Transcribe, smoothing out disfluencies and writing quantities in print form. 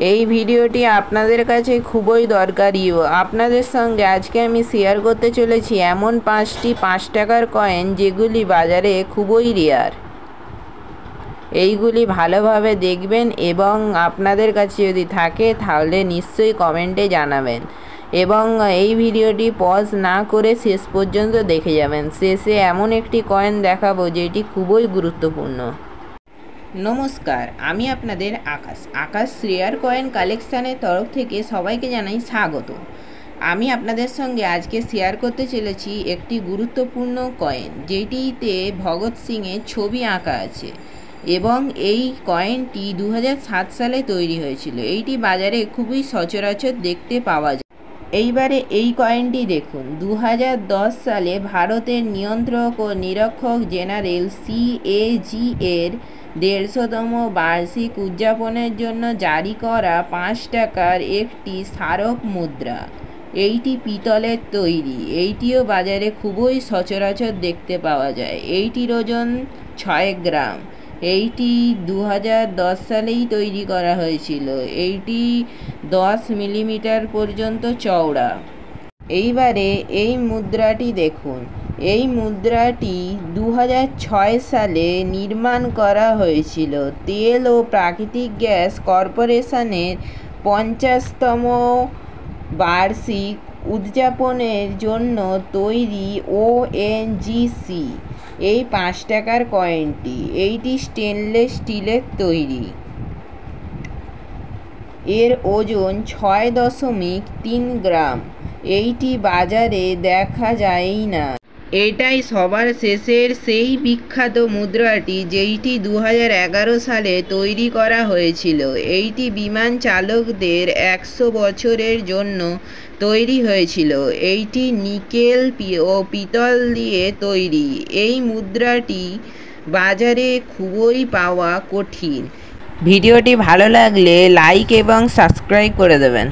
এই ভিডিওটি আপনাদের কাছে খুবই দরকারি ও আপনাদের সঙ্গে আজকে আমি শেয়ার করতে চলেছি এমন 5টি 5 টাকার কয়েন যেগুলি বাজারে খুবই রেয়ার। এইগুলি ভালোভাবে দেখবেন এবং আপনাদের কাছে যদি থাকে তাহলে নিশ্চয়ই কমেন্টে জানাবেন এবং এই ভিডিওটি পজ না করে শেষ পর্যন্ত দেখে যাবেন। শেষে এমন একটি কয়েন দেখাবো যেটি খুবই গুরুত্বপূর্ণ। নমস্কার, আমি আপনাদের আকাশ রেয়ার কয়েন কালেকশানের তরফ থেকে সবাইকে জানাই স্বাগত। আমি আপনাদের সঙ্গে আজকে শেয়ার করতে চলেছি একটি গুরুত্বপূর্ণ কয়েন যেটিতে ভগৎ সিংয়ের ছবি আঁকা আছে এবং এই কয়েনটি 2007 সালে তৈরি হয়েছিল। এইটি বাজারে খুবই সচরাচর দেখতে পাওয়া যায়। এইবারে এই কয়েনটি দেখুন। 2010 সালে ভারতের নিয়ন্ত্রক ও নিরীক্ষক জেনারেল CAG এর 150তম বার্ষিক উদযাপনের জন্য জারি করা 5 টাকার একটি স্মারক মুদ্রা। এইটি পিতলের তৈরি। এইটিও বাজারে খুবই সচরাচর দেখতে পাওয়া যায়। এইটির ওজন 6 গ্রাম। এইটি 2010 সালেই তৈরি করা হয়েছিল। এইটি 10 মিলিমিটার পর্যন্ত চওড়া। এইবারে এই মুদ্রাটি দেখুন। এই মুদ্রাটি 2006 সালে নির্মাণ করা হয়েছিল। তেল ও প্রাকৃতিক গ্যাস কর্পোরেশনের 50তম বার্ষিক উদযাপনের জন্য তৈরি ONGC এই 5 টাকার কয়েনটি। এইটি স্টেনলেস স্টিলের তৈরি। এর ওজন 6.3 গ্রাম। এইটি বাজারে দেখা যায়ই না। এটাই সবার শেষের সেই বিখ্যাত মুদ্রাটি যেইটি 2011 সালে তৈরি করা হয়েছিল। এইটি বিমান চালকদের 100 বছরের জন্য তৈরি হয়েছিল। এইটি নিকেল ও পিতল দিয়ে তৈরি। এই মুদ্রাটি বাজারে খুবই পাওয়া কঠিন। ভিডিওটি ভালো লাগলে লাইক এবং সাবস্ক্রাইব করে দেবেন।